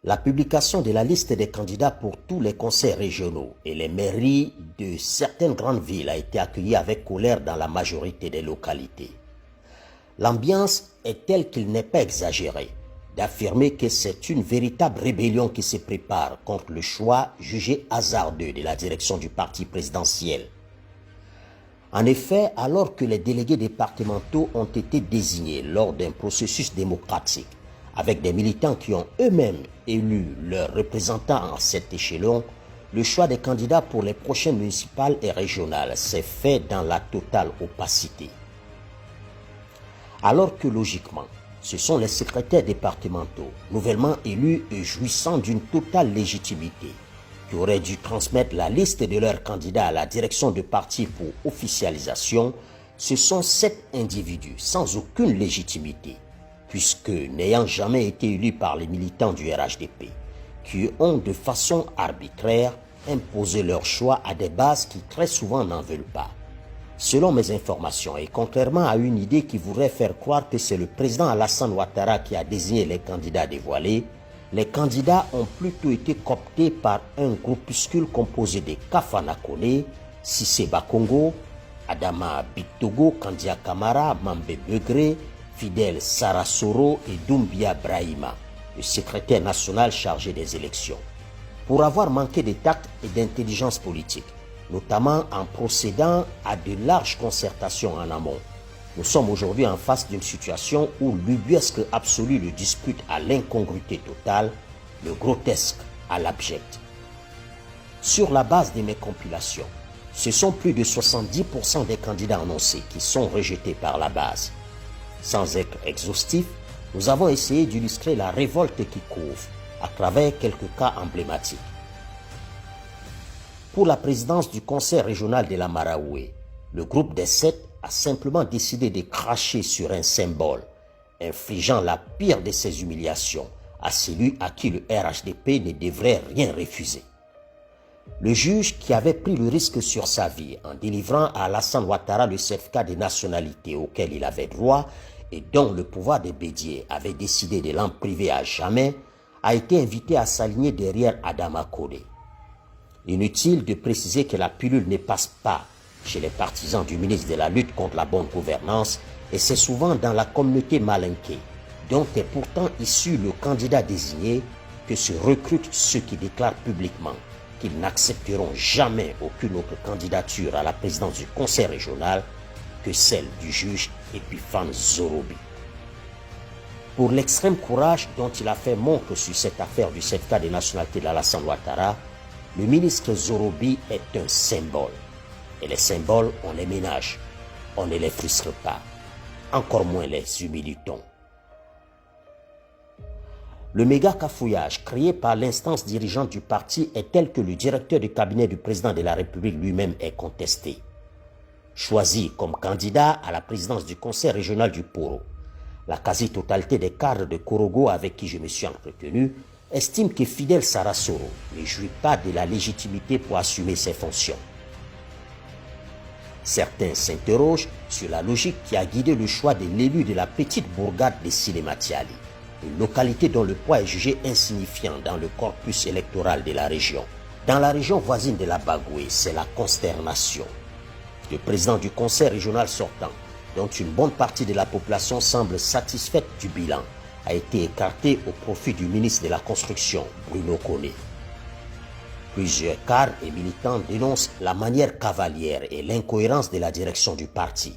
La publication de la liste des candidats pour tous les conseils régionaux et les mairies de certaines grandes villes a été accueillie avec colère dans la majorité des localités. L'ambiance est telle qu'il n'est pas exagéré d'affirmer que c'est une véritable rébellion qui se prépare contre le choix jugé hasardeux de la direction du parti présidentiel. En effet, alors que les délégués départementaux ont été désignés lors d'un processus démocratique, avec des militants qui ont eux-mêmes élu leurs représentants en cet échelon, le choix des candidats pour les prochaines municipales et régionales s'est fait dans la totale opacité. Alors que logiquement, ce sont les secrétaires départementaux, nouvellement élus et jouissant d'une totale légitimité, qui auraient dû transmettre la liste de leurs candidats à la direction de parti pour officialisation, ce sont 7 individus sans aucune légitimité, puisque n'ayant jamais été élus par les militants du RHDP, qui ont de façon arbitraire imposé leur choix à des bases qui très souvent n'en veulent pas. Selon mes informations, et contrairement à une idée qui voudrait faire croire que c'est le président Alassane Ouattara qui a désigné les candidats dévoilés, les candidats ont plutôt été cooptés par un groupuscule composé de Kafana Kone, Sissé Bakongo, Adama Bictogo, Kandia Kamara, Mambe Begré, Fidel Sarasoro et Doumbia Brahima, le secrétaire national chargé des élections. Pour avoir manqué de tact et d'intelligence politique, notamment en procédant à de larges concertations en amont, nous sommes aujourd'hui en face d'une situation où l'ubuesque absolu le dispute à l'incongruité totale, le grotesque à l'abject. Sur la base de mes compilations, ce sont plus de 70% des candidats annoncés qui sont rejetés par la base. Sans être exhaustif, nous avons essayé d'illustrer la révolte qui couvre à travers quelques cas emblématiques. Pour la présidence du conseil régional de la Maraoué, le groupe des 7 a simplement décidé de cracher sur un symbole, infligeant la pire de ses humiliations à celui à qui le RHDP ne devrait rien refuser. Le juge qui avait pris le risque sur sa vie en délivrant à Alassane Ouattara le certificat de nationalité auquel il avait droit et dont le pouvoir de Bédié avait décidé de l'en priver à jamais, a été invité à s'aligner derrière Adama Kone. Inutile de préciser que la pilule ne passe pas chez les partisans du ministre de la lutte contre la bonne gouvernance et c'est souvent dans la communauté malinquée, dont est pourtant issu le candidat désigné, que se recrutent ceux qui déclarent publiquement qu'ils n'accepteront jamais aucune autre candidature à la présidence du conseil régional que celle du juge Epiphane Zorobi. Pour l'extrême courage dont il a fait montre sur cette affaire du certificat de nationalité d'Alassane Ouattara, le ministre Zorobi est un symbole. Et les symboles, on les ménage. On ne les frustre pas. Encore moins les humilie-t-on. Le méga cafouillage créé par l'instance dirigeante du parti est tel que le directeur du cabinet du président de la République lui-même est contesté. Choisi comme candidat à la présidence du conseil régional du Poro, la quasi-totalité des cadres de Korogo avec qui je me suis entretenu estime que Fidel Sarasoro ne jouit pas de la légitimité pour assumer ses fonctions. Certains s'interrogent sur la logique qui a guidé le choix de l'élu de la petite bourgade de Silematiali, une localité dont le poids est jugé insignifiant dans le corpus électoral de la région. Dans la région voisine de la Bagoué, c'est la consternation. Le président du conseil régional sortant, dont une bonne partie de la population semble satisfaite du bilan, a été écarté au profit du ministre de la Construction, Bruno Kone. Plusieurs cadres et militants dénoncent la manière cavalière et l'incohérence de la direction du parti.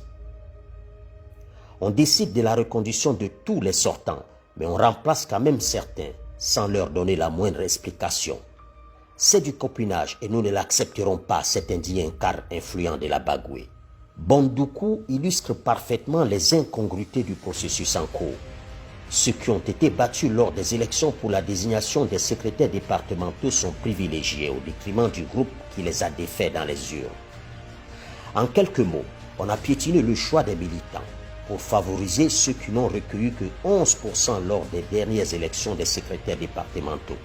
On décide de la reconduction de tous les sortants, mais on remplace quand même certains sans leur donner la moindre explication. C'est du copinage et nous ne l'accepterons pas, cet indien cadre influent de la Bagoué. Bondoukou illustre parfaitement les incongruités du processus en cours. Ceux qui ont été battus lors des élections pour la désignation des secrétaires départementaux sont privilégiés au détriment du groupe qui les a défaits dans les urnes. En quelques mots, on a piétiné le choix des militants pour favoriser ceux qui n'ont recueilli que 11% lors des dernières élections des secrétaires départementaux.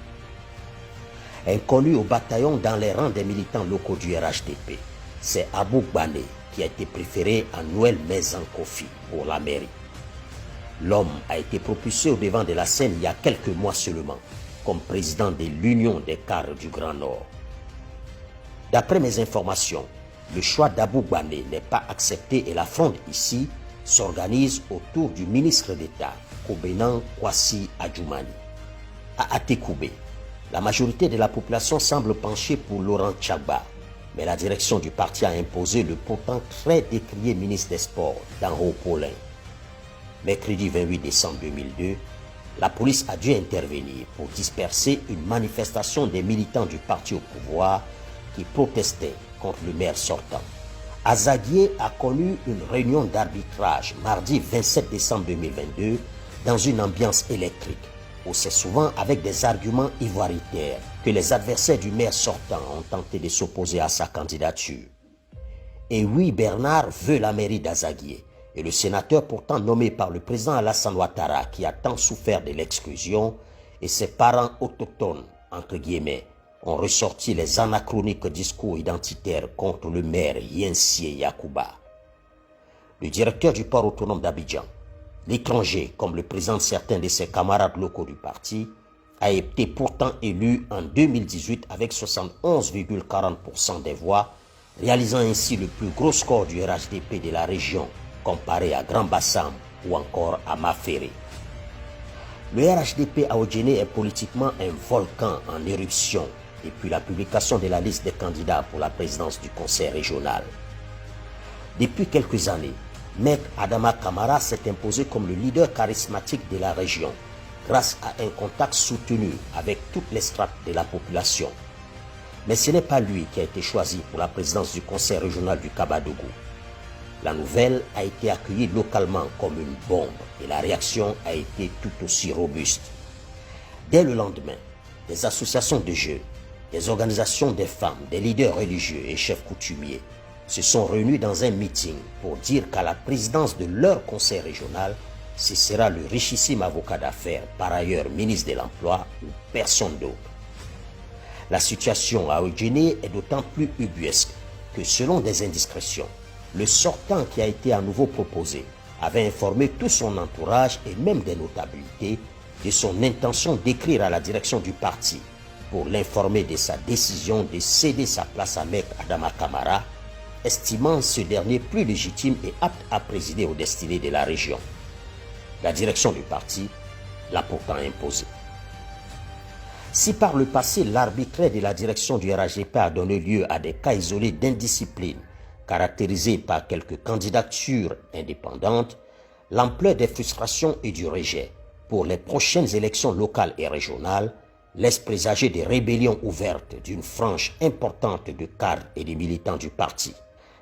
Inconnu au bataillon dans les rangs des militants locaux du RHDP, c'est Abou Bané qui a été préféré à Noël Mezan Kofi pour la mairie. L'homme a été propulsé au devant de la scène il y a quelques mois seulement. comme président de l'Union des cadres du Grand Nord. D'après mes informations, le choix d'Abou Bané n'est pas accepté et la fronde ici s'organise autour du ministre d'État, Kobenan Kwasi Adjoumani. À Atekoubé, la majorité de la population semble pencher pour Laurent Tchagba, mais la direction du parti a imposé le pourtant très décrié ministre des Sports, Danho Paulin. Mercredi 28 décembre 2002, la police a dû intervenir pour disperser une manifestation des militants du parti au pouvoir qui protestaient contre le maire sortant. Azaguié a connu une réunion d'arbitrage mardi 27 décembre 2022 dans une ambiance électrique, où c'est souvent avec des arguments ivoiritaires que les adversaires du maire sortant ont tenté de s'opposer à sa candidature. Et oui, Bernard veut la mairie d'Azaguié, et le sénateur pourtant nommé par le président Alassane Ouattara, qui a tant souffert de l'exclusion, et ses parents autochtones, entre guillemets, ont ressorti les anachroniques discours identitaires contre le maire Yensié Yacouba. Le directeur du port autonome d'Abidjan, l'étranger comme le président de certains de ses camarades locaux du parti, a été pourtant élu en 2018 avec 71,40% des voix, réalisant ainsi le plus gros score du RHDP de la région comparé à Grand Bassam ou encore à Maféré. Le RHDP à Odjéné est politiquement un volcan en éruption depuis la publication de la liste des candidats pour la présidence du conseil régional. Depuis quelques années, Maître Adama Kamara s'est imposé comme le leader charismatique de la région grâce à un contact soutenu avec toutes les strates de la population. Mais ce n'est pas lui qui a été choisi pour la présidence du conseil régional du Kabadougou. La nouvelle a été accueillie localement comme une bombe et la réaction a été tout aussi robuste. Dès le lendemain, des associations de jeunes, des organisations des femmes, des leaders religieux et chefs coutumiers se sont réunis dans un meeting pour dire qu'à la présidence de leur conseil régional, ce sera le richissime avocat d'affaires, par ailleurs ministre de l'Emploi ou personne d'autre. La situation à Odjéné est d'autant plus ubuesque que selon des indiscrétions, le sortant qui a été à nouveau proposé avait informé tout son entourage et même des notabilités de son intention d'écrire à la direction du parti pour l'informer de sa décision de céder sa place à Maître Adama Kamara, estimant ce dernier plus légitime et apte à présider aux destinées de la région. La direction du parti l'a pourtant imposé. Si par le passé l'arbitraire de la direction du RHDP a donné lieu à des cas isolés d'indiscipline, caractérisés par quelques candidatures indépendantes, l'ampleur des frustrations et du rejet pour les prochaines élections locales et régionales laisse présager des rébellions ouvertes d'une frange importante de cadres et de militants du parti.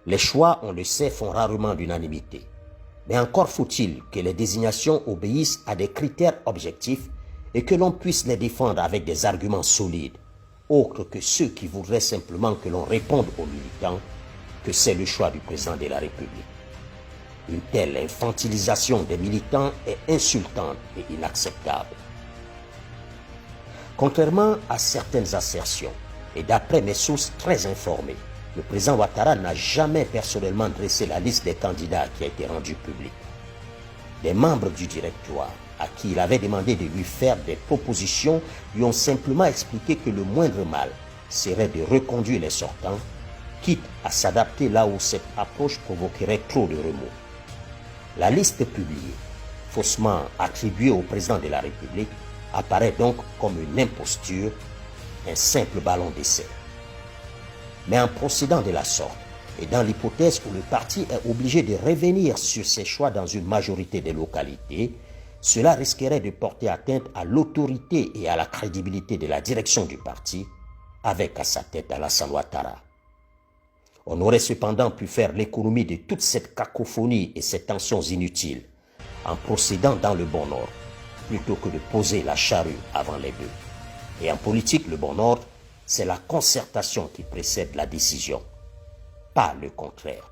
Les choix, on le sait, font rarement l'unanimité. Mais encore faut-il que les désignations obéissent à des critères objectifs et que l'on puisse les défendre avec des arguments solides, autres que ceux qui voudraient simplement que l'on réponde aux militants que c'est le choix du président de la République. Une telle infantilisation des militants est insultante et inacceptable. Contrairement à certaines assertions, et d'après mes sources très informées, le président Ouattara n'a jamais personnellement dressé la liste des candidats qui a été rendue publique. Des membres du directoire, à qui il avait demandé de lui faire des propositions, lui ont simplement expliqué que le moindre mal serait de reconduire les sortants, quitte à s'adapter là où cette approche provoquerait trop de remous. La liste publiée, faussement attribuée au président de la République, apparaît donc comme une imposture, un simple ballon d'essai. Mais en procédant de la sorte, et dans l'hypothèse où le parti est obligé de revenir sur ses choix dans une majorité des localités, cela risquerait de porter atteinte à l'autorité et à la crédibilité de la direction du parti, avec à sa tête Alassane Ouattara. On aurait cependant pu faire l'économie de toute cette cacophonie et ces tensions inutiles en procédant dans le bon ordre, plutôt que de poser la charrue avant les bœufs. Et en politique, le bon ordre, c'est la concertation qui précède la décision, pas le contraire.